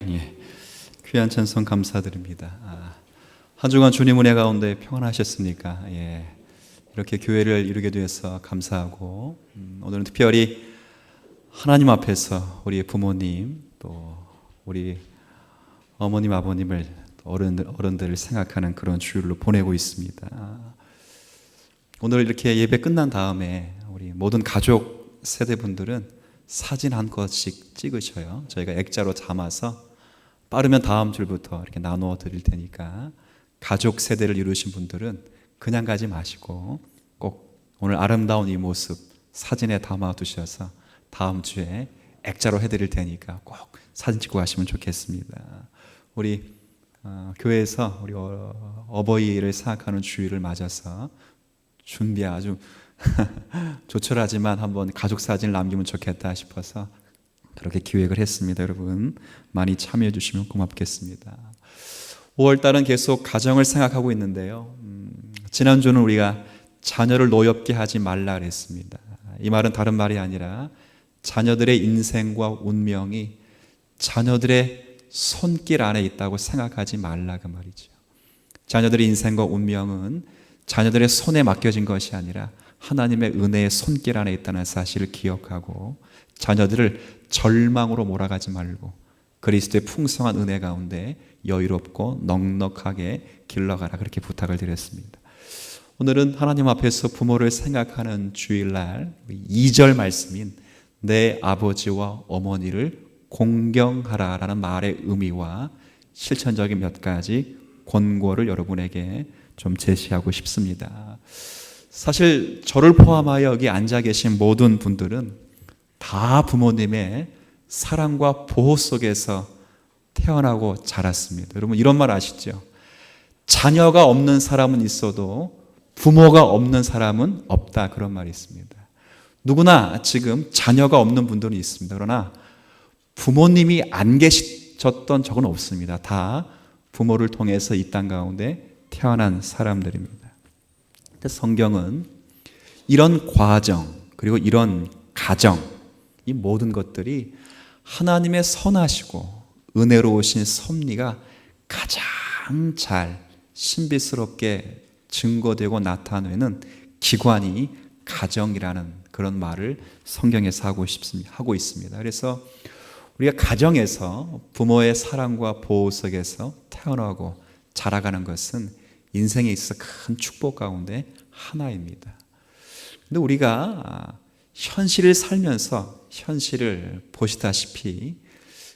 예, 귀한 찬송 감사드립니다. 한 주간 주님 은혜 가운데 평안하셨습니까? 이렇게 교회를 이루게 되어서 감사하고 오늘은 특별히 하나님 앞에서 우리 부모님 또 우리 어머님 아버님을 어른들을 생각하는 그런 주일로 보내고 있습니다. 오늘 이렇게 예배 끝난 다음에 우리 모든 가족 세대분들은 사진 한 컷씩 찍으셔요. 저희가 액자로 담아서 빠르면 다음 주부터 이렇게 나누어 드릴 테니까 가족 세대를 이루신 분들은 그냥 가지 마시고 꼭 오늘 아름다운 이 모습 사진에 담아 두셔서 다음 주에 액자로 해드릴 테니까 꼭 사진 찍고 가시면 좋겠습니다. 우리 교회에서 우리 어버이를 생각하는 주일을 맞아서 준비 아주 조촐하지만 한번 가족 사진을 남기면 좋겠다 싶어서 그렇게 기획을 했습니다. 여러분 많이 참여해 주시면 고맙겠습니다. 5월달은 계속 가정을 생각하고 있는데요. 지난주는 우리가 자녀를 노엽게 하지 말라 그랬습니다. 이 말은 다른 말이 아니라 자녀들의 인생과 운명이 자녀들의 손길 안에 있다고 생각하지 말라 그 말이죠. 자녀들의 인생과 운명은 자녀들의 손에 맡겨진 것이 아니라 하나님의 은혜의 손길 안에 있다는 사실을 기억하고 자녀들을 절망으로 몰아가지 말고 그리스도의 풍성한 은혜 가운데 여유롭고 넉넉하게 길러가라 그렇게 부탁을 드렸습니다. 오늘은 하나님 앞에서 부모를 생각하는 주일날 2절 말씀인 내 아버지와 어머니를 공경하라 라는 말의 의미와 실천적인 몇 가지 권고를 여러분에게 좀 제시하고 싶습니다. 사실 저를 포함하여 여기 앉아 계신 모든 분들은 다 부모님의 사랑과 보호 속에서 태어나고 자랐습니다. 여러분 이런 말 아시죠? 자녀가 없는 사람은 있어도 부모가 없는 사람은 없다 그런 말이 있습니다. 누구나 지금 자녀가 없는 분들은 있습니다. 그러나 부모님이 안 계셨던 적은 없습니다. 다 부모를 통해서 이 땅 가운데 태어난 사람들입니다. 성경은 이런 과정 그리고 이런 가정 이 모든 것들이 하나님의 선하시고 은혜로우신 섭리가 가장 잘 신비스럽게 증거되고 나타내는 기관이 가정이라는 그런 말을 성경에서 하고 있습니다. 그래서 우리가 가정에서 부모의 사랑과 보호 속에서 태어나고 자라가는 것은 인생에 있어서 큰 축복 가운데 하나입니다. 근데 우리가 현실을 살면서 현실을 보시다시피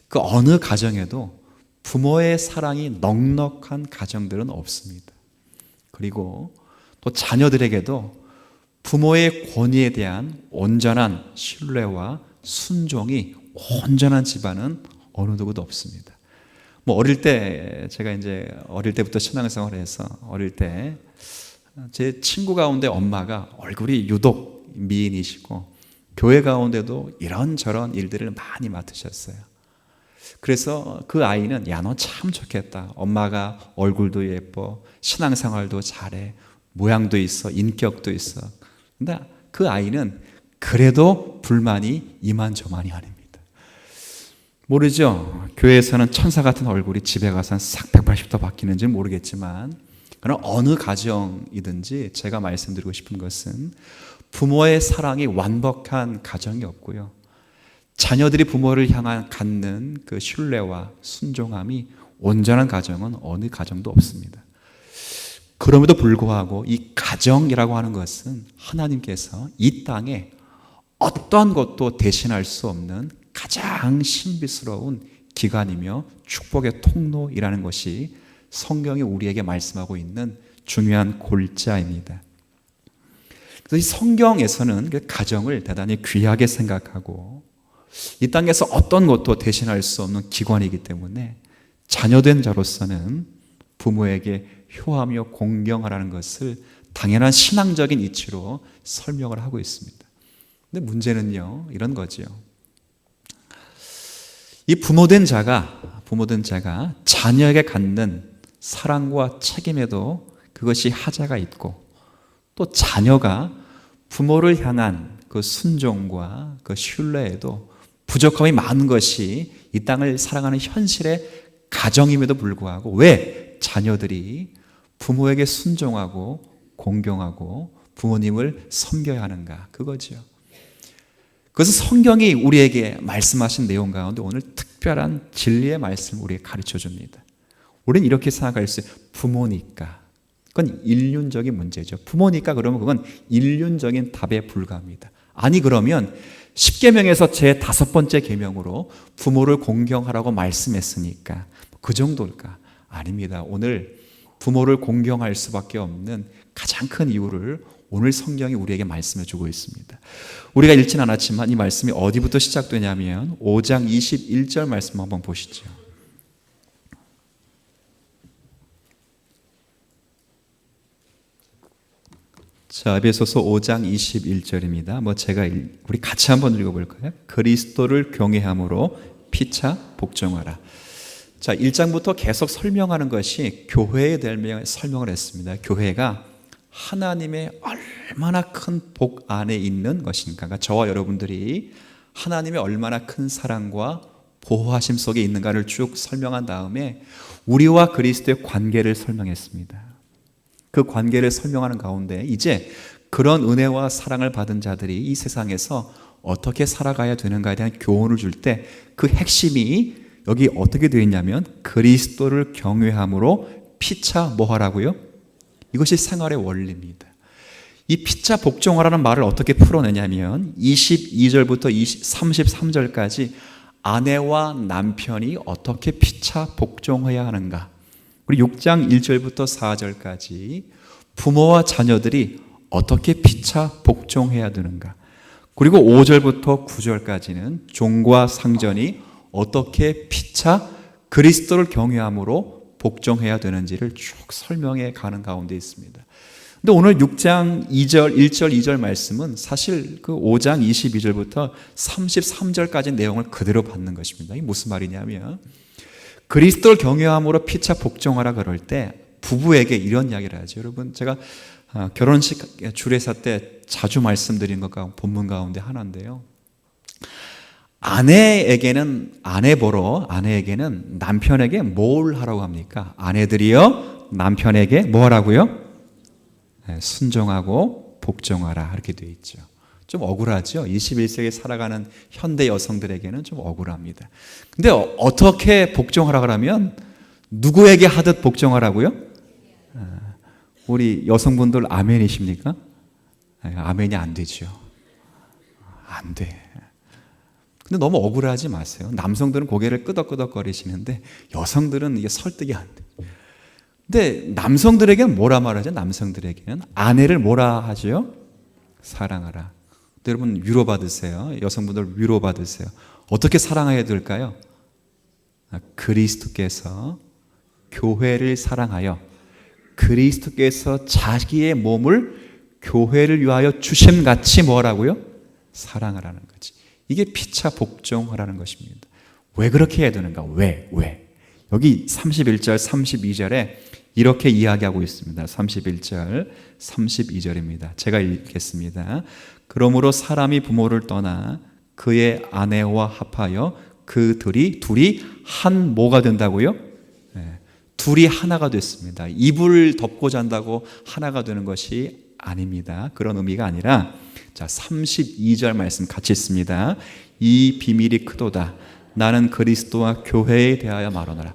그 어느 가정에도 부모의 사랑이 넉넉한 가정들은 없습니다. 그리고 또 자녀들에게도 부모의 권위에 대한 온전한 신뢰와 순종이 온전한 집안은 어느 누구도 없습니다. 어릴 때 제가 이제 어릴 때부터 신앙생활을 해서 어릴 때 제 친구 가운데 엄마가 얼굴이 유독 미인이시고 교회 가운데도 이런저런 일들을 많이 맡으셨어요. 그래서 그 아이는 야, 너 참 좋겠다. 엄마가 얼굴도 예뻐, 신앙생활도 잘해, 모양도 있어, 인격도 있어. 근데 그 아이는 그래도 불만이 이만저만이 아닙니다. 모르죠. 교회에서는 천사 같은 얼굴이 집에 가서는 싹 180도 바뀌는지 모르겠지만 그러나 어느 가정이든지 제가 말씀드리고 싶은 것은 부모의 사랑이 완벽한 가정이 없고요. 자녀들이 부모를 향한 갖는 그 신뢰와 순종함이 온전한 가정은 어느 가정도 없습니다. 그럼에도 불구하고 이 가정이라고 하는 것은 하나님께서 이 땅에 어떠한 것도 대신할 수 없는 가장 신비스러운 기관이며 축복의 통로이라는 것이 성경이 우리에게 말씀하고 있는 중요한 골자입니다. 그래서 이 성경에서는 그 가정을 대단히 귀하게 생각하고 이 땅에서 어떤 것도 대신할 수 없는 기관이기 때문에 자녀된 자로서는 부모에게 효하며 공경하라는 것을 당연한 신앙적인 이치로 설명을 하고 있습니다. 근데 문제는요, 이런 거죠. 이 부모된 자가 자녀에게 갖는 사랑과 책임에도 그것이 하자가 있고 또 자녀가 부모를 향한 그 순종과 그 신뢰에도 부족함이 많은 것이 이 땅을 살아가는 현실의 가정임에도 불구하고 왜 자녀들이 부모에게 순종하고 공경하고 부모님을 섬겨야 하는가? 그거죠. 그것은 성경이 우리에게 말씀하신 내용 가운데 오늘 특별한 진리의 말씀을 우리에게 가르쳐 줍니다. 우리는 이렇게 생각할 수 있어요. 부모니까. 그건 인륜적인 문제죠. 부모니까 그러면 그건 인륜적인 답에 불과합니다. 아니 그러면 10계명에서 제 5번째 계명으로 부모를 공경하라고 말씀했으니까 그 정도일까? 아닙니다. 오늘 부모를 공경할 수밖에 없는 가장 큰 이유를 오늘 성경이 우리에게 말씀해 주고 있습니다. 우리가 읽진 않았지만 이 말씀이 어디부터 시작되냐면 5장 21절 말씀 한번 보시죠. 자, 에베소서 5장 21절입니다. 우리 같이 한번 읽어볼까요? 그리스도를 경외함으로 피차 복종하라. 자, 1장부터 계속 설명하는 것이 교회에 대해 설명을 했습니다. 교회가 하나님의 얼마나 큰 복 안에 있는 것인가. 그러니까 저와 여러분들이 하나님의 얼마나 큰 사랑과 보호하심 속에 있는가를 쭉 설명한 다음에 우리와 그리스도의 관계를 설명했습니다. 그 관계를 설명하는 가운데 이제 그런 은혜와 사랑을 받은 자들이 이 세상에서 어떻게 살아가야 되는가에 대한 교훈을 줄 때 그 핵심이 여기 어떻게 되어 있냐면 그리스도를 경외함으로 피차 뭐 하라고요? 이것이 생활의 원리입니다. 이 피차 복종하라는 말을 어떻게 풀어내냐면 22절부터 33절까지 아내와 남편이 어떻게 피차 복종해야 하는가, 그리고 6장 1절부터 4절까지 부모와 자녀들이 어떻게 피차 복종해야 되는가, 그리고 5절부터 9절까지는 종과 상전이 어떻게 피차 그리스도를 경외함으로 복종해야 되는지를 쭉 설명해 가는 가운데 있습니다. 근데 오늘 6장 2절, 1절, 2절 말씀은 사실 그 5장 22절부터 33절까지 내용을 그대로 받는 것입니다. 이게 무슨 말이냐면 그리스도를 경외함으로 피차 복종하라 그럴 때 부부에게 이런 이야기를 하죠. 여러분, 제가 결혼식 주례사 때 자주 말씀드린 것 가운데 본문 가운데 하나인데요. 아내에게는 남편에게 뭘 하라고 합니까? 아내들이요 남편에게 뭐 하라고요? 순종하고 복종하라, 이렇게 되어 있죠. 좀 억울하죠. 21세기에 살아가는 현대 여성들에게는 좀 억울합니다. 근데 어떻게 복종하라 그러면 누구에게 하듯 복종하라고요? 우리 여성분들 아멘이십니까? 아멘이 안 되죠. 안 돼. 근데 너무 억울하지 마세요. 남성들은 고개를 끄덕끄덕거리시는데 여성들은 이게 설득이 안 돼. 근데 남성들에게는 뭐라 말하죠? 남성들에게는 아내를 뭐라 하죠? 사랑하라. 여러분 위로받으세요. 여성분들 위로받으세요. 어떻게 사랑해야 될까요? 그리스도께서 교회를 사랑하여 그리스도께서 자기의 몸을 교회를 위하여 주심같이 뭐라고요? 사랑하라는 거지. 이게 피차 복종하라는 것입니다. 왜 그렇게 해야 되는가? 왜? 여기 31절, 32절에 이렇게 이야기하고 있습니다. 31절, 32절입니다. 제가 읽겠습니다. 그러므로 사람이 부모를 떠나 그의 아내와 합하여 둘이 한 뭐가 된다고요? 둘이 하나가 됐습니다. 이불을 덮고 잔다고 하나가 되는 것이 아닙니다. 그런 의미가 아니라, 자, 32절 말씀 같이 읽습니다. 이 비밀이 크도다. 나는 그리스도와 교회에 대하여 말하노라.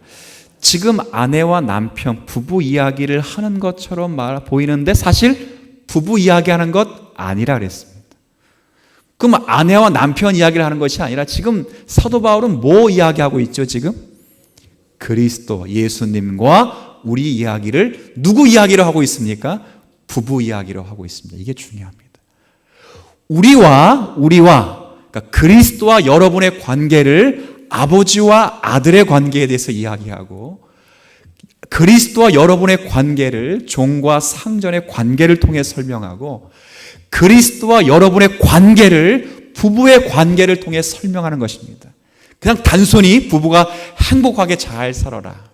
지금 아내와 남편, 부부 이야기를 하는 것처럼 보이는데 사실 부부 이야기하는 것 아니라 그랬습니다. 그럼 아내와 남편 이야기를 하는 것이 아니라 지금 사도 바울은 뭐 이야기하고 있죠? 지금 그리스도, 예수님과 우리 이야기를 누구 이야기로 하고 있습니까? 부부 이야기로 하고 있습니다. 이게 중요합니다. 우리와 그러니까 그리스도와 여러분의 관계를 아버지와 아들의 관계에 대해서 이야기하고, 그리스도와 여러분의 관계를 종과 상전의 관계를 통해 설명하고, 그리스도와 여러분의 관계를 부부의 관계를 통해 설명하는 것입니다. 그냥 단순히 부부가 행복하게 잘 살아라,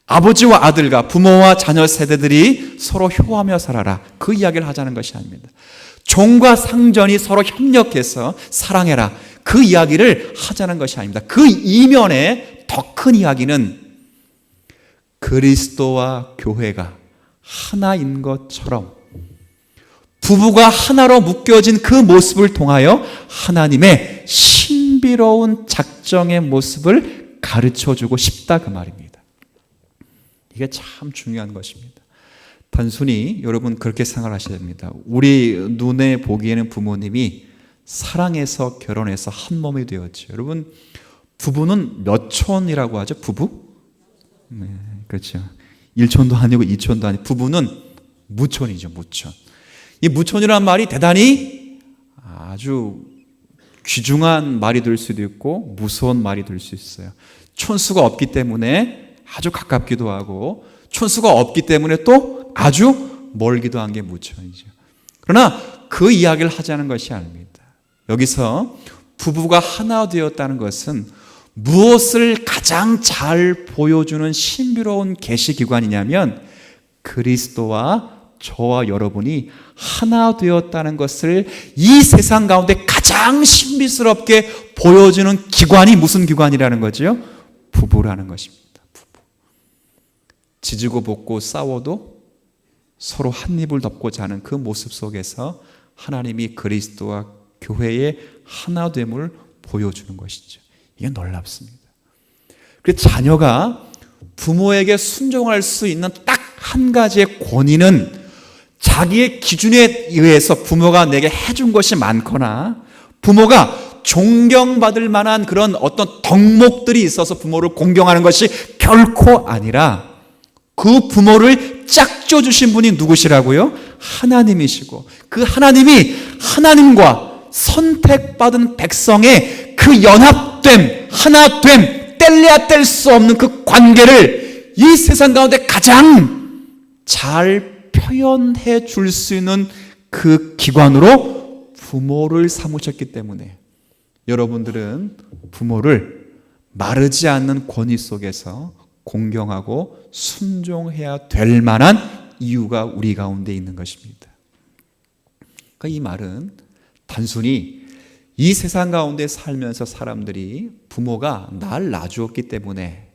아버지와 아들과 부모와 자녀 세대들이 서로 효하며 살아라, 그 이야기를 하자는 것이 아닙니다. 종과 상전이 서로 협력해서 사랑해라, 그 이야기를 하자는 것이 아닙니다. 그 이면에 더 큰 이야기는 그리스도와 교회가 하나인 것처럼 부부가 하나로 묶여진 그 모습을 통하여 하나님의 신비로운 작정의 모습을 가르쳐주고 싶다, 그 말입니다. 이게 참 중요한 것입니다. 단순히 여러분 그렇게 생각하셔야 됩니다. 우리 눈에 보기에는 부모님이 사랑해서 결혼해서 한 몸이 되었죠. 여러분, 부부는 몇 촌이라고 하죠? 부부? 네, 그렇죠. 1촌도 아니고 2촌도 아니고 부부는 무촌이죠, 무촌. 이 무촌이라는 말이 대단히 아주 귀중한 말이 될 수도 있고 무서운 말이 될 수 있어요. 촌수가 없기 때문에 아주 가깝기도 하고, 촌수가 없기 때문에 또 아주 멀기도 한 게 무촌이죠. 그러나 그 이야기를 하자는 것이 아닙니다. 여기서 부부가 하나 되었다는 것은 무엇을 가장 잘 보여주는 신비로운 계시기관이냐면 그리스도와 저와 여러분이 하나 되었다는 것을 이 세상 가운데 가장 신비스럽게 보여주는 기관이 무슨 기관이라는 거죠? 부부라는 것입니다. 부부. 지지고 볶고 싸워도 서로 한 입을 덮고자 하는 그 모습 속에서 하나님이 그리스도와 교회의 하나됨을 보여주는 것이죠. 이게 놀랍습니다. 그래서 자녀가 부모에게 순종할 수 있는 딱 한 가지의 권위는 자기의 기준에 의해서 부모가 내게 해준 것이 많거나 부모가 존경받을 만한 그런 어떤 덕목들이 있어서 부모를 공경하는 것이 결코 아니라 그 부모를 짝져 주신 분이 누구시라고요? 하나님이시고, 그 하나님이 하나님과 선택받은 백성의 그 연합됨, 하나됨, 뗄래야 뗄 수 없는 그 관계를 이 세상 가운데 가장 잘 표현해 줄 수 있는 그 기관으로 부모를 삼으셨기 때문에 여러분들은 부모를 마르지 않는 권위 속에서 공경하고 순종해야 될 만한 이유가 우리 가운데 있는 것입니다. 그러니까 이 말은 단순히 이 세상 가운데 살면서 사람들이 부모가 날 낳아주었기 때문에,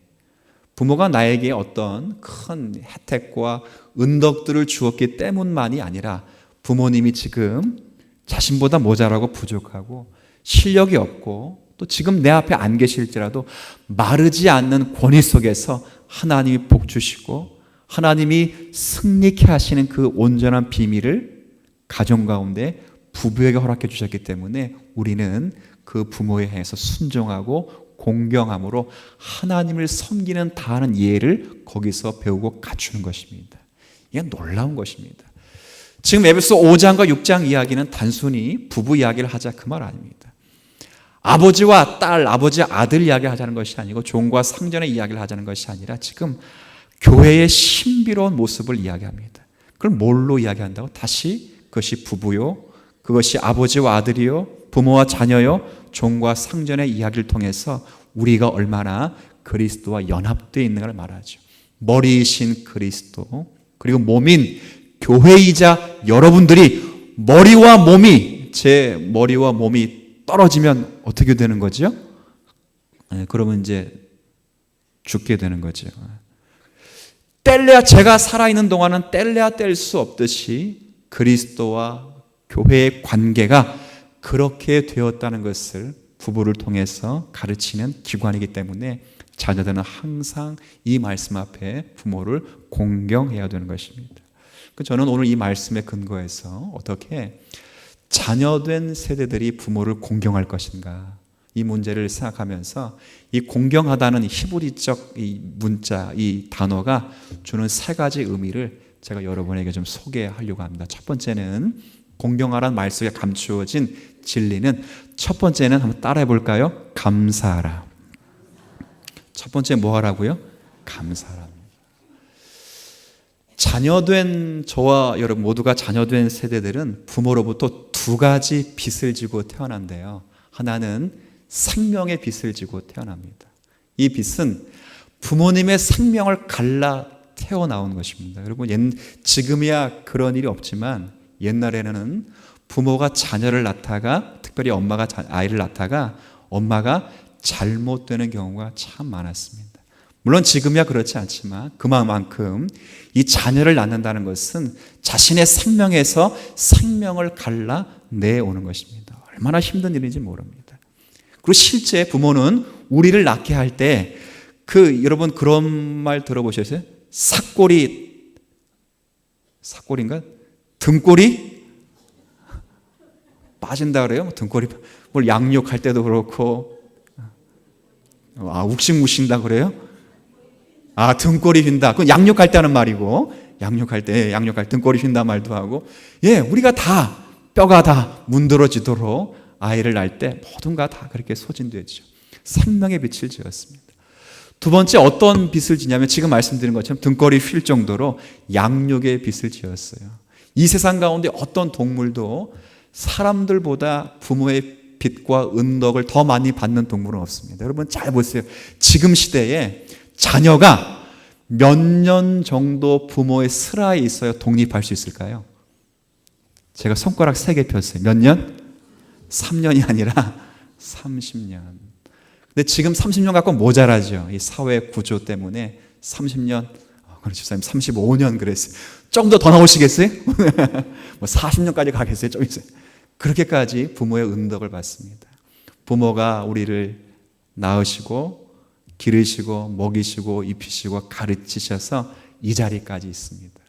부모가 나에게 어떤 큰 혜택과 은덕들을 주었기 때문만이 아니라 부모님이 지금 자신보다 모자라고 부족하고 실력이 없고 또 지금 내 앞에 안 계실지라도 마르지 않는 권위 속에서 하나님이 복 주시고 하나님이 승리케 하시는 그 온전한 비밀을 가정 가운데 부부에게 허락해 주셨기 때문에 우리는 그 부모에 대해서 순종하고 공경함으로 하나님을 섬기는 다하는 예를 거기서 배우고 갖추는 것입니다. 이게 놀라운 것입니다. 지금 에베소 5장과 6장 이야기는 단순히 부부 이야기를 하자 그 말 아닙니다. 아버지와 딸, 아버지 아들 이야기를 하자는 것이 아니고 종과 상전의 이야기를 하자는 것이 아니라 지금 교회의 신비로운 모습을 이야기합니다. 그걸 뭘로 이야기한다고? 다시 그것이 부부요, 그것이 아버지와 아들이요, 부모와 자녀요, 종과 상전의 이야기를 통해서 우리가 얼마나 그리스도와 연합되어 있는가를 말하죠. 머리이신 그리스도, 그리고 몸인 교회이자 여러분들이 머리와 몸이, 제 머리와 몸이 떨어지면 어떻게 되는 거죠? 그러면 이제 죽게 되는 거죠. 뗄래야, 제가 살아있는 동안은 뗄래야 뗄 수 없듯이 그리스도와 교회의 관계가 그렇게 되었다는 것을 부부를 통해서 가르치는 기관이기 때문에 자녀들은 항상 이 말씀 앞에 부모를 공경해야 되는 것입니다. 저는 오늘 이 말씀에 근거해서 어떻게 자녀된 세대들이 부모를 공경할 것인가, 이 문제를 생각하면서 이 공경하다는 히브리적 이 문자, 이 단어가 주는 세 가지 의미를 제가 여러분에게 좀 소개하려고 합니다. 첫 번째는 공경하라는 말 속에 감추어진 진리는, 첫 번째는 한번 따라해 볼까요? 감사하라. 첫 번째 뭐 하라고요? 감사하라. 자녀된 저와 여러분 모두가 자녀된 세대들은 부모로부터 두 가지 빚을 지고 태어난대요. 하나는 생명의 빚을 지고 태어납니다. 이 빚은 부모님의 생명을 갈라 태어나온 것입니다. 여러분, 지금이야 그런 일이 없지만 옛날에는 부모가 자녀를 낳다가, 특별히 엄마가 아이를 낳다가 엄마가 잘못되는 경우가 참 많았습니다. 물론 지금이야 그렇지 않지만 그만큼 이 자녀를 낳는다는 것은 자신의 생명에서 생명을 갈라내오는 것입니다. 얼마나 힘든 일인지 모릅니다. 그리고 실제 부모는 우리를 낳게 할 때 여러분 그런 말 들어보셨어요? 사꼬리인가? 등골이 빠진다 그래요? 등골이 뭘 양육할 때도 그렇고, 욱신욱신다 그래요? 등골이 휜다. 그건 양육할 때 하는 말이고, 양육할 등골이 휜다 말도 하고, 우리가 다 뼈가 다 문드러지도록 아이를 낳을 때 모든가 다 그렇게 소진되죠. 생명의 빛을 지었습니다. 두 번째 어떤 빛을 지냐면 지금 말씀드린 것처럼 등골이 휠 정도로 양육의 빛을 지었어요. 이 세상 가운데 어떤 동물도 사람들보다 부모의 빛과 은덕을 더 많이 받는 동물은 없습니다. 여러분 잘 보세요. 지금 시대에 자녀가 몇 년 정도 부모의 슬하에 있어야 독립할 수 있을까요? 제가 손가락 3개 폈어요. 몇 년? 3년이 아니라 30년. 근데 지금 30년 갖고 모자라죠. 이 사회 구조 때문에 30년, 그렇죠. 35년 그랬어요. 좀 더 나오시겠어요? 뭐 40년까지 가겠어요? 좀 있어요. 그렇게까지 부모의 은덕을 받습니다. 부모가 우리를 낳으시고 기르시고 먹이시고 입히시고 가르치셔서 이 자리까지 있습니다.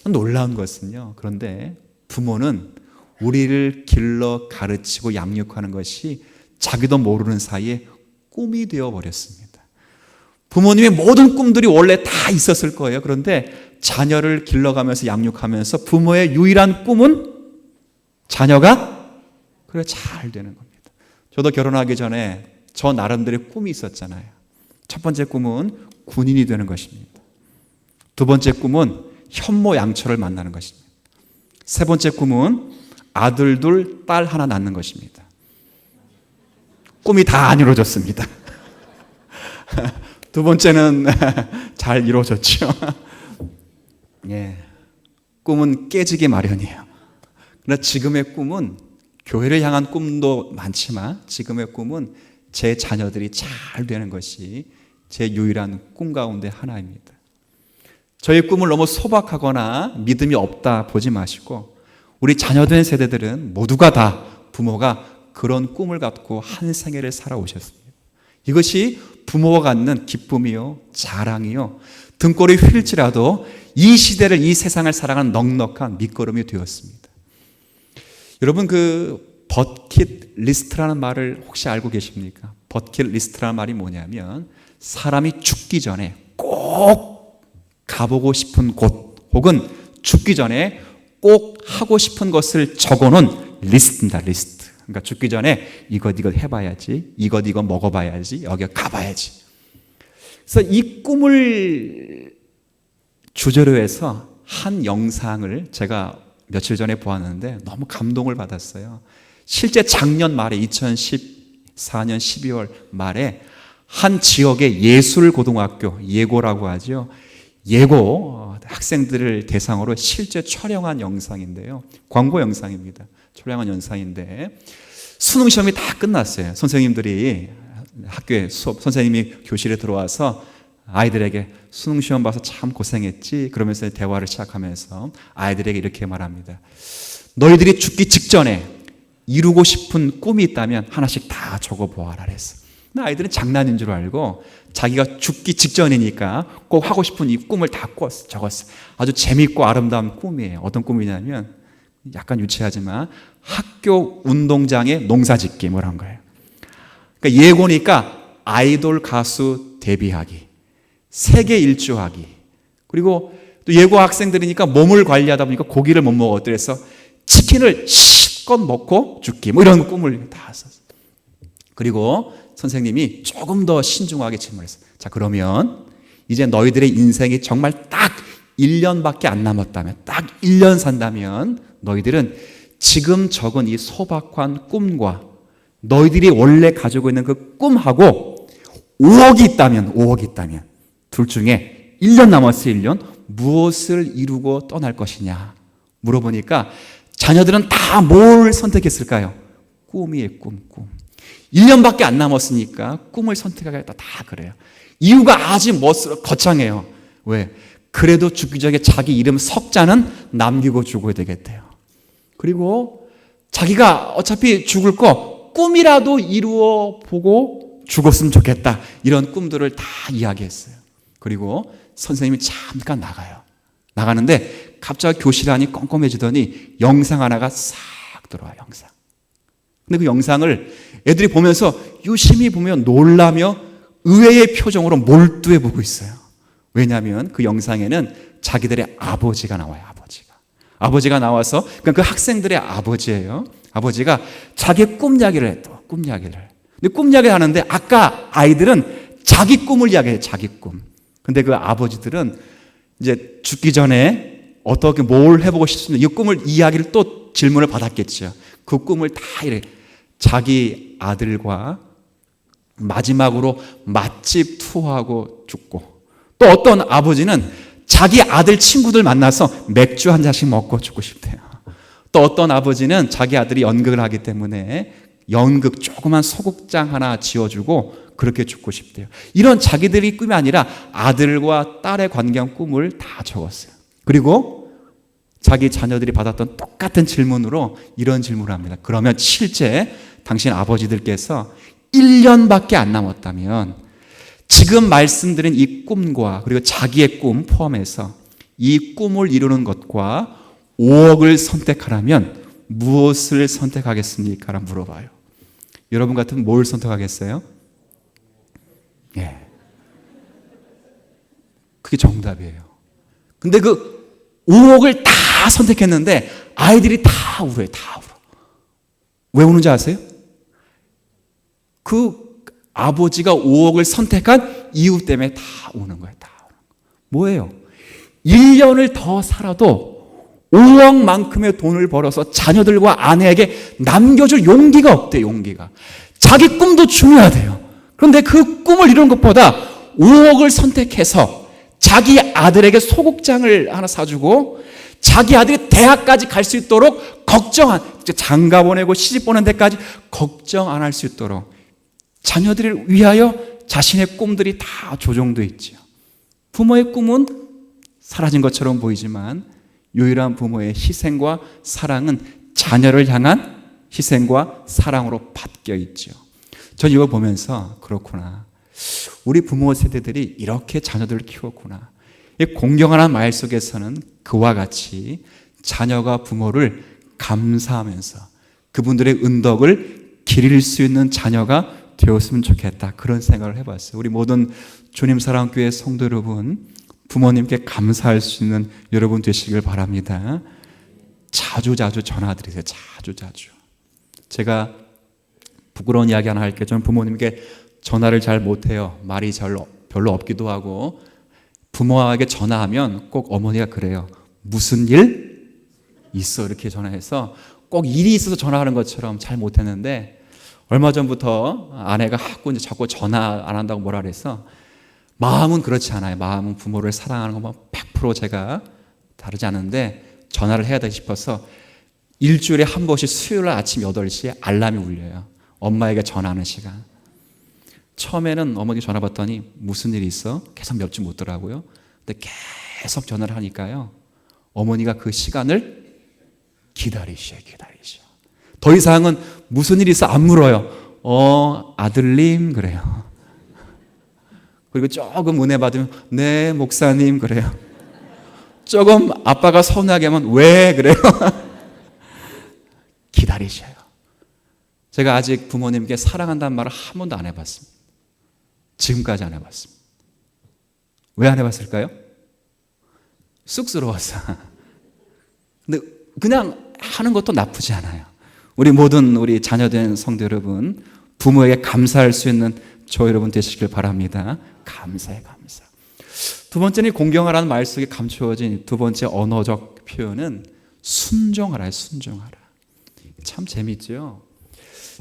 놀라운 것은요. 그런데 부모는 우리를 길러 가르치고 양육하는 것이 자기도 모르는 사이에 꿈이 되어버렸습니다. 부모님의 모든 꿈들이 원래 다 있었을 거예요. 그런데 자녀를 길러가면서 양육하면서 부모의 유일한 꿈은 자녀가 그래 잘 되는 겁니다. 저도 결혼하기 전에 저 나름대로의 꿈이 있었잖아요. 첫 번째 꿈은 군인이 되는 것입니다. 두 번째 꿈은 현모양처를 만나는 것입니다. 세 번째 꿈은 아들 둘, 딸 하나 낳는 것입니다. 꿈이 다 안 이루어졌습니다. 두 번째는 잘 이루어졌죠. 꿈은 깨지기 마련이에요. 그러나 지금의 꿈은 교회를 향한 꿈도 많지만 지금의 꿈은 제 자녀들이 잘 되는 것이 제 유일한 꿈 가운데 하나입니다. 저희 꿈을 너무 소박하거나 믿음이 없다 보지 마시고 우리 자녀된 세대들은 모두가 다 부모가 그런 꿈을 갖고 한 생애를 살아오셨습니다. 이것이 부모가 갖는 기쁨이요 자랑이요 등골이 휠지라도 이 시대를 이 세상을 살아가는 넉넉한 밑거름이 되었습니다. 여러분 버킷리스트라는 말을 혹시 알고 계십니까? 버킷리스트라는 말이 뭐냐면 사람이 죽기 전에 꼭 가보고 싶은 곳 혹은 죽기 전에 꼭 하고 싶은 것을 적어놓은 리스트입니다. 리스트. 그러니까 죽기 전에 이것 해봐야지, 이것 먹어봐야지, 여기 가봐야지. 그래서 이 꿈을 주제로 해서 한 영상을 제가 며칠 전에 보았는데 너무 감동을 받았어요. 실제 작년 말에 2014년 12월 말에 한 지역의 예술고등학교, 예고라고 하죠. 예고 학생들을 대상으로 실제 촬영한 영상인데요. 광고 영상입니다. 촬영한 영상인데 수능 시험이 다 끝났어요. 선생님들이 학교에 선생님이 교실에 들어와서 아이들에게 수능 시험 봐서 참 고생했지 그러면서 대화를 시작하면서 아이들에게 이렇게 말합니다. 너희들이 죽기 직전에 이루고 싶은 꿈이 있다면 하나씩 다 적어보아라 그랬어. 아이들은 장난인 줄 알고 자기가 죽기 직전이니까 꼭 하고 싶은 이 꿈을 다 적었어. 아주 재밌고 아름다운 꿈이에요. 어떤 꿈이냐면 약간 유치하지만 학교 운동장에 농사짓기 뭐 이런 거예요. 그러니까 예고니까 아이돌 가수 데뷔하기, 세계 일주하기, 그리고 또 예고 학생들이니까 몸을 관리하다 보니까 고기를 못 먹어. 그래서 치킨을 실컷 먹고 죽기 뭐 이런 꿈을 다 썼어요. 그리고 선생님이 조금 더 신중하게 질문했어요. 자, 그러면 이제 너희들의 인생이 정말 딱 1년밖에 안 남았다면, 딱 1년 산다면 너희들은 지금 적은 이 소박한 꿈과 너희들이 원래 가지고 있는 그 꿈하고 5억이 있다면 둘 중에 1년 남았어요. 1년 무엇을 이루고 떠날 것이냐 물어보니까 자녀들은 다 뭘 선택했을까요? 꿈이에요, 꿈. 1년밖에 안 남았으니까 꿈을 선택하겠다. 다 그래요. 이유가 아주 거창해요. 왜? 그래도 죽기 전에 자기 이름 석자는 남기고 죽어야 되겠대요. 그리고 자기가 어차피 죽을 거 꿈이라도 이루어 보고 죽었으면 좋겠다. 이런 꿈들을 다 이야기했어요. 그리고 선생님이 잠깐 나가요. 나가는데 갑자기 교실 안이 껌껌해지더니 영상 하나가 싹 들어와요. 영상. 근데 그 영상을 애들이 보면서 유심히 보면 놀라며 의외의 표정으로 몰두해 보고 있어요. 왜냐하면 그 영상에는 자기들의 아버지가 나와요. 아버지가 나와서 그러니까 그 학생들의 아버지예요. 아버지가 자기의 꿈 이야기를 했다. 꿈 이야기를. 근데 꿈 이야기를 하는데 아까 아이들은 자기 꿈을 이야기해요. 자기 꿈. 근데 그 아버지들은 이제 죽기 전에 어떻게 뭘 해보고 싶습니까? 이 꿈을 이야기를 또 질문을 받았겠죠. 그 꿈을 다 이래 자기 아들과 마지막으로 맛집 투어하고 죽고, 또 어떤 아버지는 자기 아들 친구들 만나서 맥주 한 잔씩 먹고 죽고 싶대요. 또 어떤 아버지는 자기 아들이 연극을 하기 때문에 연극 조그만 소극장 하나 지어주고 그렇게 죽고 싶대요. 이런 자기들이 꿈이 아니라 아들과 딸의 관계한 꿈을 다 적었어요. 그리고 자기 자녀들이 받았던 똑같은 질문으로 이런 질문을 합니다. 그러면 실제 당신 아버지들께서 1년밖에 안 남았다면 지금 말씀드린 이 꿈과 그리고 자기의 꿈 포함해서 이 꿈을 이루는 것과 5억을 선택하라면 무엇을 선택하겠습니까? 라고 물어봐요. 여러분 같으면 뭘 선택하겠어요? 예. 그게 정답이에요. 근데 그 5억을 다 선택했는데 아이들이 다 울어요. 다 울어. 왜 우는지 아세요? 그 아버지가 5억을 선택한 이유 때문에 다 우는 거예요. 다 우는 거예요. 뭐예요? 1년을 더 살아도 5억만큼의 돈을 벌어서 자녀들과 아내에게 남겨줄 용기가 없대요. 용기가. 자기 꿈도 중요하대요. 그런데 그 꿈을 이루는 것보다 5억을 선택해서 자기 아들에게 소극장을 하나 사주고 자기 아들이 대학까지 갈 수 있도록 장가 보내고 시집 보낸 데까지 걱정 안 할 수 있도록 자녀들을 위하여 자신의 꿈들이 다 조정되어 있죠. 부모의 꿈은 사라진 것처럼 보이지만 유일한 부모의 희생과 사랑은 자녀를 향한 희생과 사랑으로 바뀌어 있죠. 전 이걸 보면서 그렇구나. 우리 부모 세대들이 이렇게 자녀들을 키웠구나. 이 공경하는 말 속에서는 그와 같이 자녀가 부모를 감사하면서 그분들의 은덕을 기릴 수 있는 자녀가 되었으면 좋겠다. 그런 생각을 해봤어요. 우리 모든 주님 사랑교회 성도 여러분, 부모님께 감사할 수 있는 여러분 되시길 바랍니다. 자주 전화드리세요. 자주. 제가 부끄러운 이야기 하나 할게요. 저는 부모님께 전화를 잘 못해요. 말이 별로 없기도 하고 부모에게 전화하면 꼭 어머니가 그래요. 무슨 일 있어? 이렇게 전화해서 꼭 일이 있어서 전화하는 것처럼 잘 못했는데 얼마 전부터 아내가 자꾸 전화 안 한다고 뭐라 그래서 마음은 그렇지 않아요. 마음은 부모를 사랑하는 것만 100% 제가 다르지 않은데 전화를 해야 돼 싶어서 일주일에 한 번씩 수요일 아침 8시에 알람이 울려요. 엄마에게 전화하는 시간. 처음에는 어머니 전화 받더니 무슨 일이 있어? 계속 몇 주 못 더라고요. 근데 계속 전화를 하니까요. 어머니가 그 시간을 기다리셔. 더 이상은 무슨 일이 있어? 안 물어요. 아들님 그래요. 그리고 조금 은혜 받으면 네 목사님 그래요. 조금 아빠가 서운하게 하면 왜 그래요? 기다리셔요. 제가 아직 부모님께 사랑한다는 말을 한 번도 안 해봤습니다. 지금까지 안 해봤습니다. 왜 안 해봤을까요? 쑥스러워서. 근데 그냥 하는 것도 나쁘지 않아요. 우리 모든 우리 자녀된 성도 여러분, 부모에게 감사할 수 있는 저 여러분 되시길 바랍니다. 감사해. 두 번째는 공경하라는 말 속에 감추어진 두 번째 언어적 표현은 순종하라예요. 순종하라. 참 재미있죠.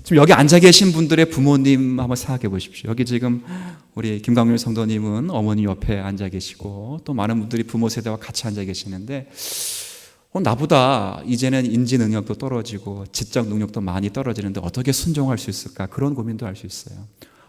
지금 여기 앉아 계신 분들의 부모님 한번 생각해 보십시오. 여기 지금 우리 김강률 성도님은 어머니 옆에 앉아 계시고 또 많은 분들이 부모 세대와 같이 앉아 계시는데 나보다 이제는 인지 능력도 떨어지고 지적 능력도 많이 떨어지는데 어떻게 순종할 수 있을까? 그런 고민도 할 수 있어요.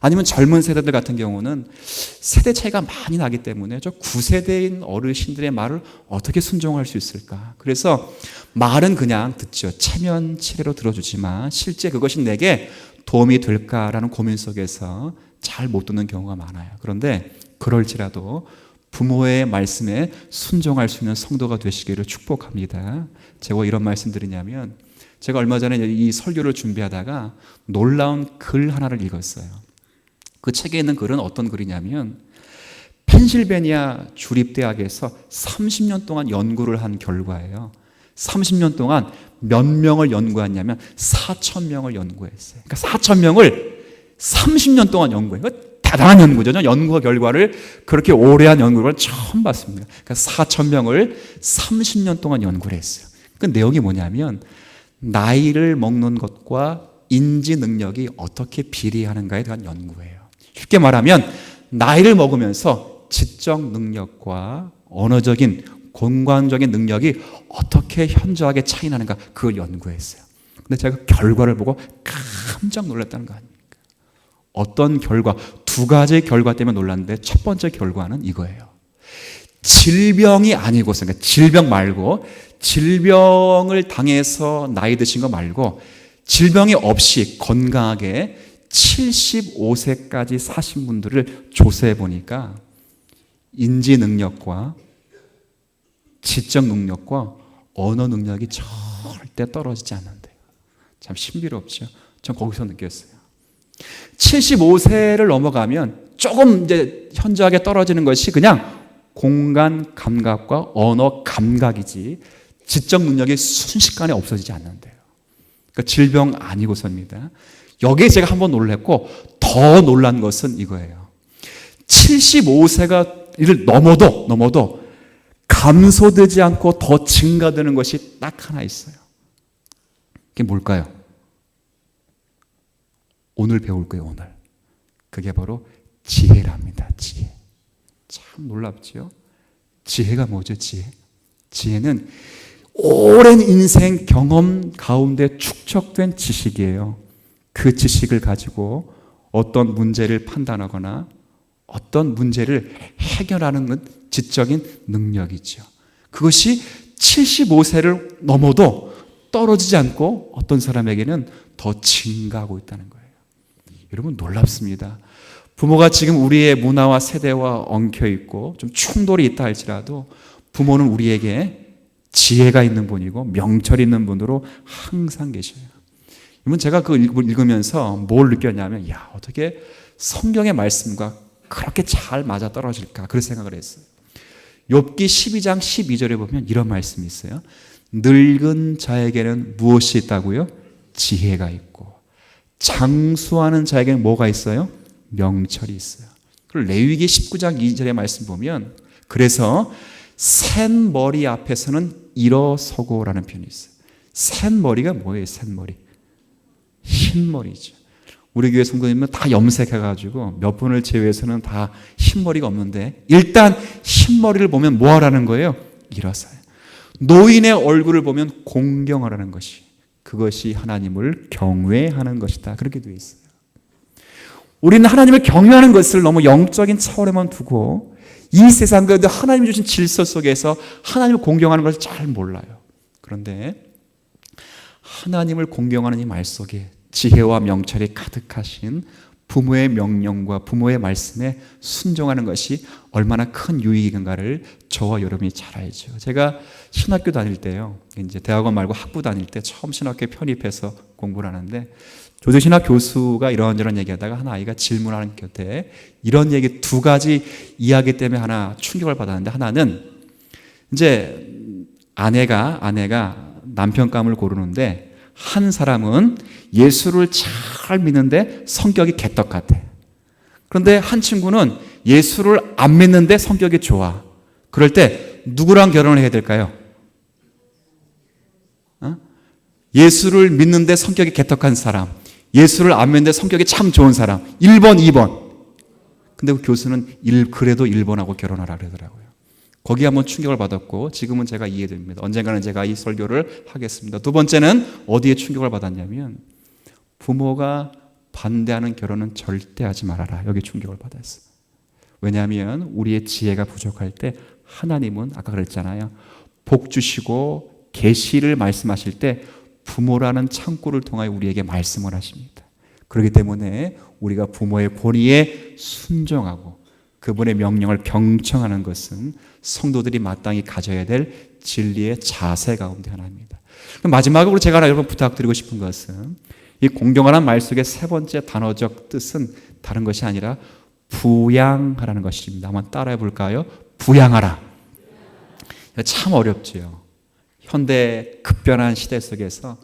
아니면 젊은 세대들 같은 경우는 세대 차이가 많이 나기 때문에 저 9세대인 어르신들의 말을 어떻게 순종할 수 있을까? 그래서 말은 그냥 듣죠. 체면치레로 들어주지만 실제 그것이 내게 도움이 될까라는 고민 속에서 잘 못 듣는 경우가 많아요. 그런데 그럴지라도 부모의 말씀에 순종할 수 있는 성도가 되시기를 축복합니다. 제가 이런 말씀 드리냐면, 제가 얼마 전에 이 설교를 준비하다가 놀라운 글 하나를 읽었어요. 그 책에 있는 글은 어떤 글이냐면, 펜실베니아 주립대학에서 30년 동안 연구를 한 결과예요. 30년 동안 몇 명을 연구했냐면 4,000명을 연구했어요. 그러니까 4,000명을 30년 동안 연구해요. 대단한 연구죠. 연구 결과를 그렇게 오래 한 연구를 처음 봤습니다. 그러니까 4,000명을 30년 동안 연구를 했어요. 그 내용이 뭐냐면, 나이를 먹는 것과 인지 능력이 어떻게 비례하는가에 대한 연구예요. 쉽게 말하면 나이를 먹으면서 지적 능력과 언어적인 공간적인 능력이 어떻게 현저하게 차이 나는가, 그걸 연구했어요. 근데 제가 결과를 보고 깜짝 놀랐다는 거 아닙니까? 어떤 결과, 두 가지 결과 때문에 놀랐는데, 첫 번째 결과는 이거예요. 질병이 아니고서, 그러니까 질병 말고, 질병을 당해서 나이 드신 거 말고 질병이 없이 건강하게 75세까지 사신 분들을 조사해 보니까 인지 능력과 지적 능력과 언어 능력이 절대 떨어지지 않는데요. 참 신비롭죠. 전 거기서 느꼈어요. 75세를 넘어가면 조금 이제 현저하게 떨어지는 것이 그냥 공간 감각과 언어 감각이지, 지적 능력이 순식간에 없어지지 않는데요. 그러니까 질병 아니고서입니다. 여기에 제가 한번 놀랐고, 더 놀란 것은 이거예요. 75세가 넘어도 감소되지 않고 더 증가되는 것이 딱 하나 있어요. 그게 뭘까요? 오늘 배울 거예요, 오늘. 그게 바로 지혜랍니다, 지혜. 참 놀랍죠? 지혜가 뭐죠, 지혜? 지혜는 오랜 인생 경험 가운데 축적된 지식이에요. 그 지식을 가지고 어떤 문제를 판단하거나 어떤 문제를 해결하는 지적인 능력이죠. 그것이 75세를 넘어도 떨어지지 않고 어떤 사람에게는 더 증가하고 있다는 거예요. 여러분, 놀랍습니다. 부모가 지금 우리의 문화와 세대와 엉켜 있고 좀 충돌이 있다 할지라도 부모는 우리에게 지혜가 있는 분이고 명철 있는 분으로 항상 계셔요. 여러분, 제가 그걸 읽으면서 뭘 느꼈냐면, 야, 어떻게 성경의 말씀과 그렇게 잘 맞아 떨어질까, 그런 생각을 했어요. 욥기 12장 12절에 보면 이런 말씀이 있어요. 늙은 자에게는 무엇이 있다고요? 지혜가 있고, 장수하는 자에게는 뭐가 있어요? 명철이 있어요. 그리고 레위기 19장 2절의 말씀 보면, 그래서 센 머리 앞에서는 일어서고라는 표현이 있어요. 센 머리가 뭐예요? 센 머리, 흰 머리죠. 우리 교회 성도님은 다 염색해가지고 몇 분을 제외해서는 다 흰머리가 없는데, 일단 흰머리를 보면 뭐 하라는 거예요? 일어서요. 노인의 얼굴을 보면 공경하라는 것이, 그것이 하나님을 경외하는 것이다, 그렇게 되어 있어요. 우리는 하나님을 경외하는 것을 너무 영적인 차원에만 두고 이 세상 가운데 하나님이 주신 질서 속에서 하나님을 공경하는 것을 잘 몰라요. 그런데 하나님을 공경하는 이 말 속에 지혜와 명철이 가득하신 부모의 명령과 부모의 말씀에 순종하는 것이 얼마나 큰 유익인가를 저와 여러분이 잘 알죠. 제가 신학교 다닐 때요, 이제 대학원 말고 학부 다닐 때 처음 신학교에 편입해서 공부를 하는데, 조대신학 교수가 이런저런 얘기하다가 한 아이가 질문하는 곁에 이런 얘기, 두 가지 이야기 때문에 하나 충격을 받았는데, 하나는 이제 아내가 남편감을 고르는데, 한 사람은 예수를 잘 믿는데 성격이 개떡 같아. 그런데 한 친구는 예수를 안 믿는데 성격이 좋아. 그럴 때 누구랑 결혼을 해야 될까요? 예수를 믿는데 성격이 개떡한 사람, 예수를 안 믿는데 성격이 참 좋은 사람, 1번, 2번. 근데 그 교수는 그래도 1번하고 결혼하라 그러더라고요. 거기에 한번 충격을 받았고 지금은 제가 이해됩니다. 언젠가는 제가 이 설교를 하겠습니다. 두 번째는 어디에 충격을 받았냐면 부모가 반대하는 결혼은 절대 하지 말아라. 여기 충격을 받았어요. 왜냐하면 우리의 지혜가 부족할 때 하나님은 아까 그랬잖아요. 복 주시고 계시를 말씀하실 때 부모라는 창구를 통하여 우리에게 말씀을 하십니다. 그렇기 때문에 우리가 부모의 권위에 순종하고 그분의 명령을 경청하는 것은 성도들이 마땅히 가져야 될 진리의 자세 가운데 하나입니다. 마지막으로 제가 여러분 부탁드리고 싶은 것은 이 공경하라는 말 속의 세 번째 단어적 뜻은 다른 것이 아니라 부양하라는 것입니다. 한번 따라해 볼까요? 부양하라. 참 어렵지요. 현대 급변한 시대 속에서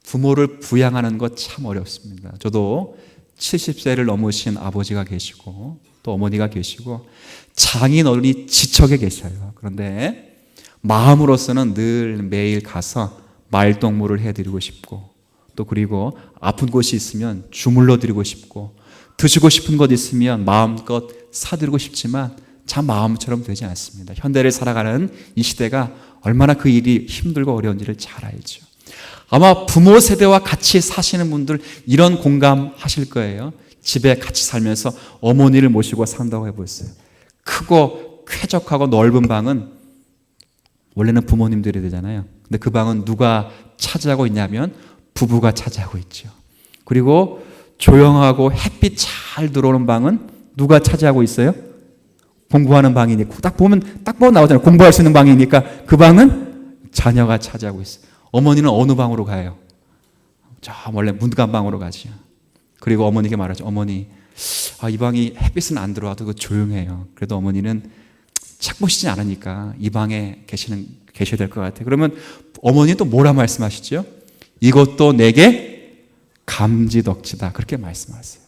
부모를 부양하는 것 참 어렵습니다. 저도 70세를 넘으신 아버지가 계시고 또 어머니가 계시고 장인어른이 지척에 계셔요. 그런데 마음으로서는 늘 매일 가서 말동무를 해드리고 싶고 또 그리고 아픈 곳이 있으면 주물러 드리고 싶고 드시고 싶은 것 있으면 마음껏 사드리고 싶지만 참 마음처럼 되지 않습니다. 현대를 살아가는 이 시대가 얼마나 그 일이 힘들고 어려운지를 잘 알죠. 아마 부모 세대와 같이 사시는 분들 이런 공감하실 거예요. 집에 같이 살면서 어머니를 모시고 산다고 해보세요. 크고 쾌적하고 넓은 방은 원래는 부모님들이 되잖아요. 근데 그 방은 누가 차지하고 있냐면 부부가 차지하고 있죠. 그리고 조용하고 햇빛 잘 들어오는 방은 누가 차지하고 있어요? 공부하는 방이니까. 딱 보면 나오잖아요. 공부할 수 있는 방이니까 그 방은 자녀가 차지하고 있어요. 어머니는 어느 방으로 가요? 저 원래 문간 방으로 가죠. 그리고 어머니께 말하죠. 어머니, 이 방이 햇빛은 안 들어와도 그 조용해요. 그래도 어머니는 책 보시지 않으니까 이 방에 계셔야 될 것 같아요. 그러면 어머니 또 뭐라 말씀하시죠? 이것도 내게 감지덕지다. 그렇게 말씀하세요.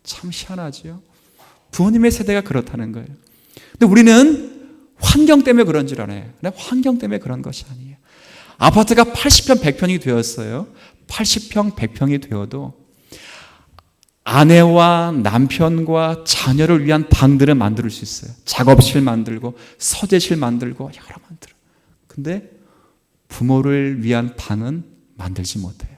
참 희한하죠. 부모님의 세대가 그렇다는 거예요. 근데 우리는 환경 때문에 그런 줄 알아요. 근데 환경 때문에 그런 것이 아니에요. 아파트가 80평, 100평이 되었어요. 80평, 100평이 되어도 아내와 남편과 자녀를 위한 방들을 만들 수 있어요. 작업실 만들고 서재실 만들고 여러 만들어. 근데 부모를 위한 방은 만들지 못해요.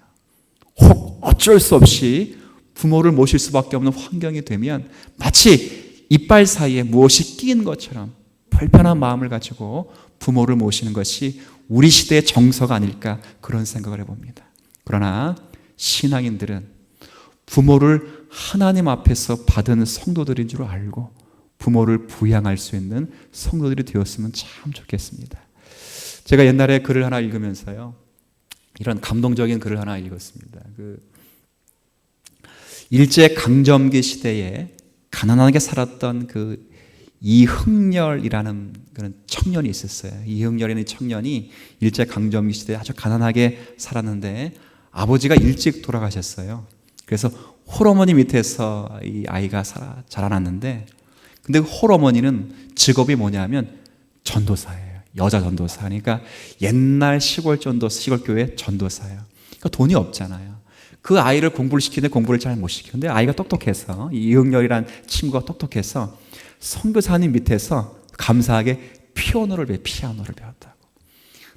혹 어쩔 수 없이 부모를 모실 수밖에 없는 환경이 되면 마치 이빨 사이에 무엇이 끼인 것처럼 불편한 마음을 가지고 부모를 모시는 것이 우리 시대의 정서가 아닐까 그런 생각을 해봅니다. 그러나 신앙인들은 부모를 하나님 앞에서 받은 성도들인 줄 알고 부모를 부양할 수 있는 성도들이 되었으면 참 좋겠습니다. 제가 옛날에 글을 하나 읽으면서요, 이런 감동적인 글을 하나 읽었습니다. 일제강점기 시대에 가난하게 살았던 이흥렬이라는 그런 청년이 있었어요. 이흥렬이라는 청년이 일제강점기 시대에 아주 가난하게 살았는데 아버지가 일찍 돌아가셨어요. 그래서 홀어머니 밑에서 이 아이가 자라났는데, 근데 홀어머니는 직업이 뭐냐면 전도사예요. 여자 전도사. 그러니까 옛날 시골교회 전도사예요. 그러니까 돈이 없잖아요. 그 아이를 공부를 시키는데 공부를 잘 못 시키는데 아이가 똑똑해서, 이흥렬이라는 친구가 똑똑해서 선교사님 밑에서 감사하게 피아노를 배웠다고.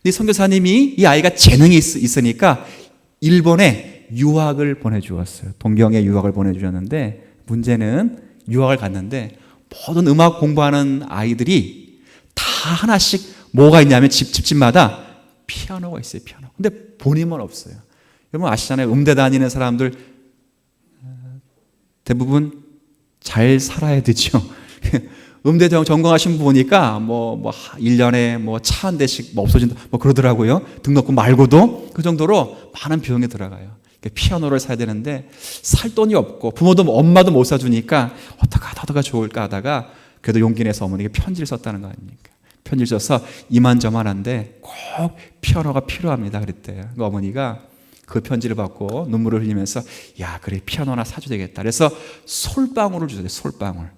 근데 선교사님이 이 아이가 재능이 있으니까 일본에 유학을 보내주었어요. 동경에 유학을 보내주셨는데, 문제는 유학을 갔는데 모든 음악 공부하는 아이들이 다 하나씩 뭐가 있냐면 집집마다 피아노가 있어요. 피아노. 근데 본인만 없어요. 여러분 아시잖아요. 음대 다니는 사람들 대부분 잘 살아야 되죠. 음대 전공하신 분 보니까 1년에 차 한 대씩 없어진다 그러더라고요. 등록금 말고도 그 정도로 많은 비용이 들어가요. 피아노를 사야 되는데 살 돈이 없고 부모도 엄마도 못 사주니까 어떻게 하다가 좋을까 하다가 그래도 용기 내서 어머니에게 편지를 썼다는 거 아닙니까? 편지를 써서 이만저만한데 꼭 피아노가 필요합니다 그랬대요. 그러니까 어머니가 그 편지를 받고 눈물을 흘리면서 야 그래 피아노 하나 사줘야 되겠다. 그래서 솔방울을 주세요. 솔방울.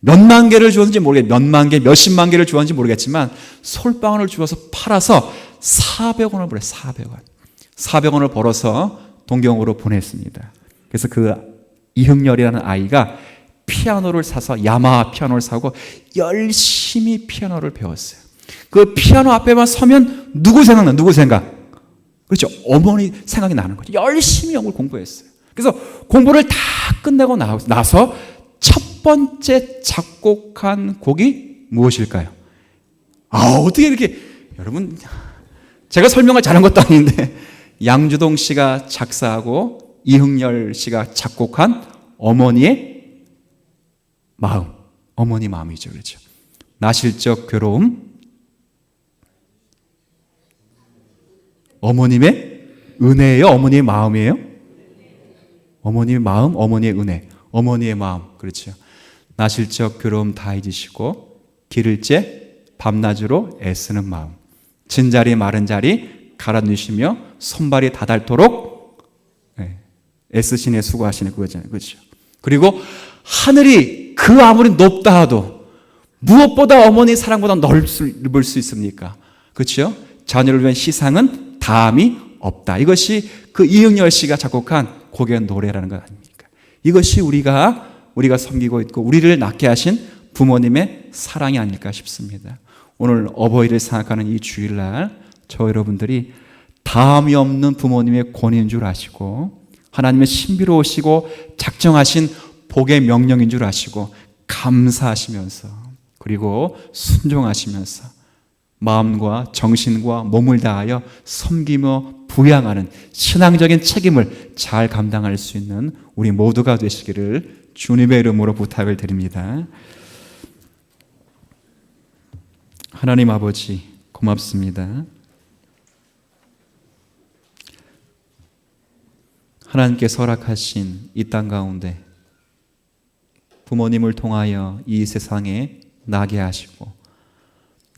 몇만 개를 주었는지 몇십만 개를 주었는지 모르겠지만 솔방울을 주어서 팔아서 400원을 벌어요. 400원. 400원을 벌어서 동경으로 보냈습니다. 그래서 그 이흥렬이라는 아이가 피아노를 사서 야마하 피아노를 사고 열심히 피아노를 배웠어요. 그 피아노 앞에만 서면 누구 생각나? 누구 생각? 그렇죠. 어머니 생각이 나는 거죠. 열심히 영어를 공부했어요. 그래서 공부를 다 끝내고 나서 첫 번째 작곡한 곡이 무엇일까요? 어떻게 이렇게, 여러분, 제가 설명을 잘한 것도 아닌데, 양주동 씨가 작사하고 이흥열 씨가 작곡한 어머니의 마음, 어머니 마음이죠. 그렇죠. 나실적 괴로움, 어머님의 은혜예요? 어머니의 마음이에요? 어머니의 마음, 어머니의 은혜, 어머니의 마음. 그렇죠. 나실적 괴로움 다 잊으시고 기를째 밤낮으로 애쓰는 마음, 진자리 마른 자리 갈아 누시며 손발이 다닳도록 애쓰시네, 수고하시네, 그거잖아요. 그렇죠. 그리고 하늘이 그 아무리 높다 하도 무엇보다 어머니 사랑보다 넓을 수 있습니까? 그렇죠. 자녀를 위한 희생은 다함이 없다. 이것이 그 이흥열 씨가 작곡한 곡의 노래라는 것 아닙니까? 이것이 우리가 섬기고 있고 우리를 낳게 하신 부모님의 사랑이 아닐까 싶습니다. 오늘 어버이를 생각하는 이 주일날 저 여러분들이 다함이 없는 부모님의 권위인 줄 아시고 하나님의 신비로우시고 작정하신 복의 명령인 줄 아시고 감사하시면서 그리고 순종하시면서 마음과 정신과 몸을 다하여 섬기며 부양하는 신앙적인 책임을 잘 감당할 수 있는 우리 모두가 되시기를 주님의 이름으로 부탁을 드립니다. 하나님 아버지 고맙습니다. 하나님께서 허락하신 이 땅 가운데 부모님을 통하여 이 세상에 나게 하시고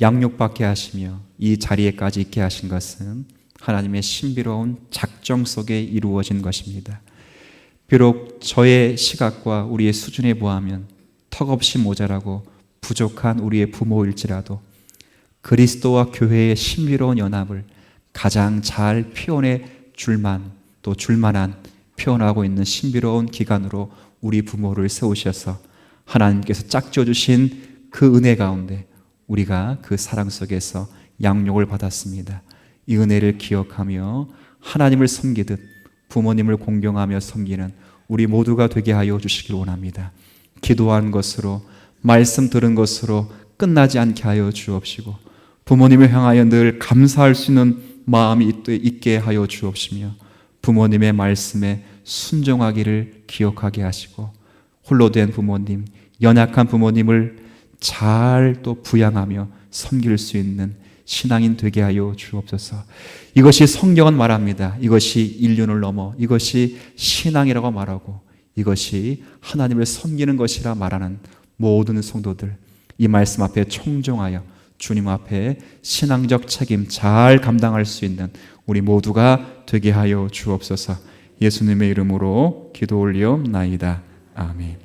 양육받게 하시며 이 자리에까지 있게 하신 것은 하나님의 신비로운 작정 속에 이루어진 것입니다. 비록 저의 시각과 우리의 수준에 비하면 턱없이 모자라고 부족한 우리의 부모일지라도 그리스도와 교회의 신비로운 연합을 가장 잘 표현해 줄만 또 줄만한 표현하고 있는 신비로운 기관으로 우리 부모를 세우셔서 하나님께서 짝지어 주신 그 은혜 가운데 우리가 그 사랑 속에서 양육을 받았습니다. 이 은혜를 기억하며 하나님을 섬기듯 부모님을 공경하며 섬기는 우리 모두가 되게 하여 주시길 원합니다. 기도한 것으로 말씀 들은 것으로 끝나지 않게 하여 주옵시고 부모님을 향하여 늘 감사할 수 있는 마음이 있게 하여 주옵시며 부모님의 말씀에 순종하기를 기억하게 하시고 홀로 된 부모님, 연약한 부모님을 잘 또 부양하며 섬길 수 있는 신앙인 되게 하여 주옵소서. 이것이 성경은 말합니다. 이것이 인륜을 넘어 이것이 신앙이라고 말하고 이것이 하나님을 섬기는 것이라 말하는 모든 성도들 이 말씀 앞에 청종하여 주님 앞에 신앙적 책임 잘 감당할 수 있는 우리 모두가 되게 하여 주옵소서. 예수님의 이름으로 기도 올리옵나이다. 아멘.